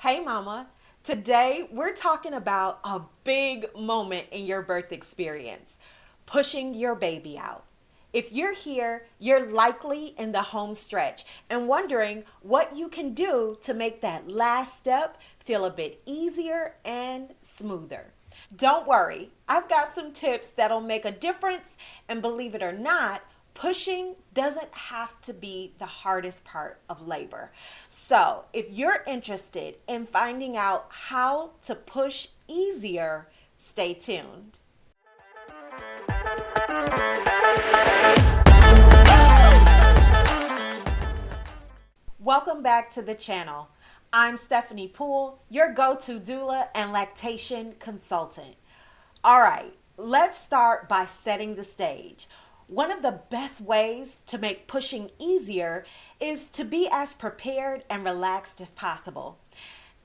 Hey mama, today we're talking about a big moment in your birth experience, pushing your baby out. If you're here, you're likely in the home stretch and wondering what you can do to make that last step feel a bit easier and smoother. Don't worry, I've got some tips that'll make a difference, and believe it or not, pushing doesn't have to be the hardest part of labor. So, if you're interested in finding out how to push easier, stay tuned. Welcome back to the channel. I'm Stephanie Poole, your go-to doula and lactation consultant. All right, let's start by setting the stage. One of the best ways to make pushing easier is to be as prepared and relaxed as possible.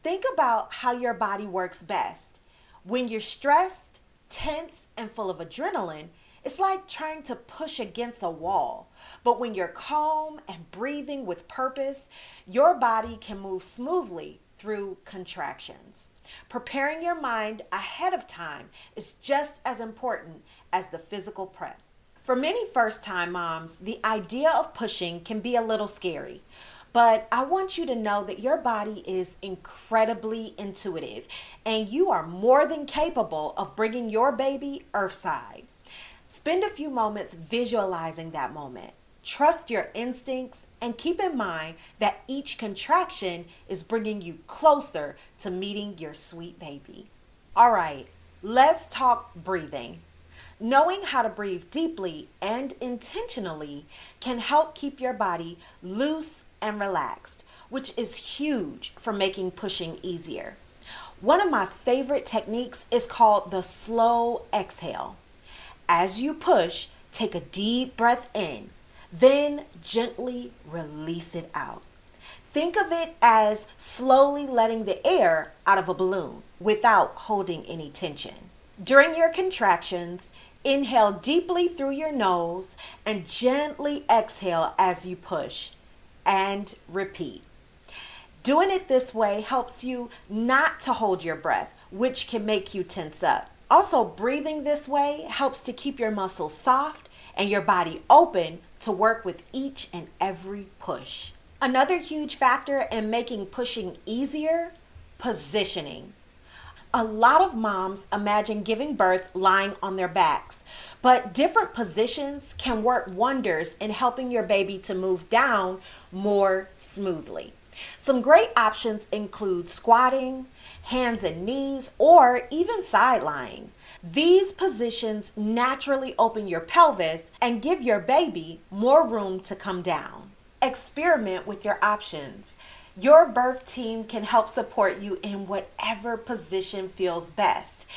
Think about how your body works best. When you're stressed, tense, and full of adrenaline, it's like trying to push against a wall. But when you're calm and breathing with purpose, your body can move smoothly through contractions. Preparing your mind ahead of time is just as important as the physical prep. For many first-time moms, the idea of pushing can be a little scary, but I want you to know that your body is incredibly intuitive and you are more than capable of bringing your baby earthside. Spend a few moments visualizing that moment. Trust your instincts and keep in mind that each contraction is bringing you closer to meeting your sweet baby. All right, let's talk breathing. Knowing how to breathe deeply and intentionally can help keep your body loose and relaxed, which is huge for making pushing easier. One of my favorite techniques is called the slow exhale. As you push, take a deep breath in, then gently release it out. Think of it as slowly letting the air out of a balloon without holding any tension. During your contractions, inhale deeply through your nose and gently exhale as you push, and repeat. Doing it this way helps you not to hold your breath, which can make you tense up. Also, breathing this way helps to keep your muscles soft and your body open to work with each and every push. Another huge factor in making pushing easier, positioning. A lot of moms imagine giving birth lying on their backs, but different positions can work wonders in helping your baby to move down more smoothly. Some great options include squatting, hands and knees, or even side lying. These positions naturally open your pelvis and give your baby more room to come down. Experiment with your options. Your birth team can help support you in whatever position feels best.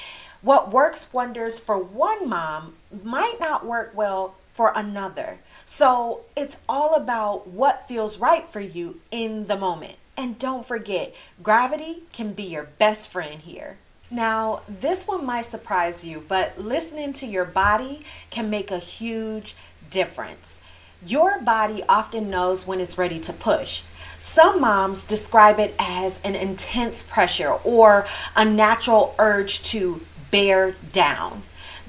What works wonders for one mom might not work well for another. So it's all about what feels right for you in the moment. And don't forget, gravity can be your best friend here. Now, this one might surprise you, but listening to your body can make a huge difference. Your body often knows when it's ready to push. Some moms describe it as an intense pressure or a natural urge to bear down.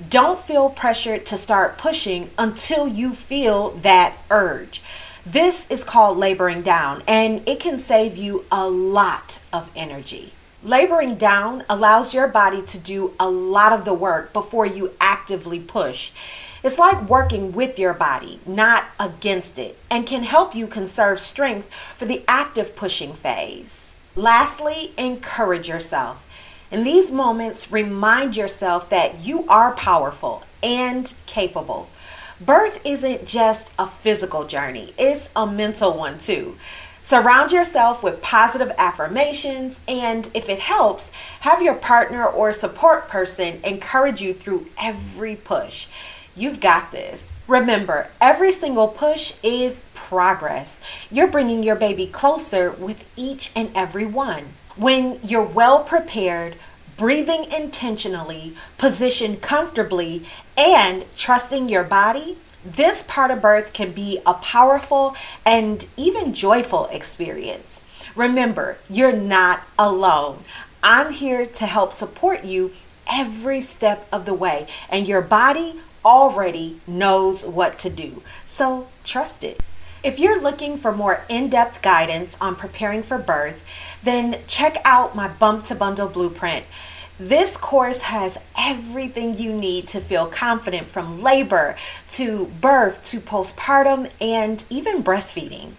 Don't feel pressured to start pushing until you feel that urge. This is called laboring down, and it can save you a lot of energy. Laboring down allows your body to do a lot of the work before you actively push. It's like working with your body, not against it, and can help you conserve strength for the active pushing phase. Lastly, encourage yourself. In these moments, remind yourself that you are powerful and capable. Birth isn't just a physical journey, it's a mental one too. Surround yourself with positive affirmations, and if it helps, have your partner or support person encourage you through every push. You've got this. Remember, every single push is progress. You're bringing your baby closer with each and every one. When you're well prepared, breathing intentionally, positioned comfortably, and trusting your body, this part of birth can be a powerful and even joyful experience. Remember, you're not alone. I'm here to help support you every step of the way, and your body already knows what to do. So trust it. If you're looking for more in-depth guidance on preparing for birth, then check out my Bump to Bundle Blueprint. This course has everything you need to feel confident from labor to birth to postpartum and even breastfeeding.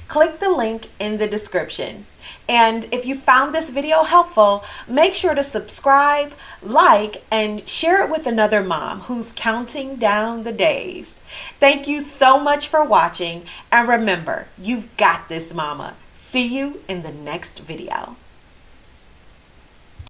Click the link in the description. And if you found this video helpful, make sure to subscribe, like, and share it with another mom who's counting down the days. Thank you so much for watching, and remember, you've got this, mama. See you in the next video.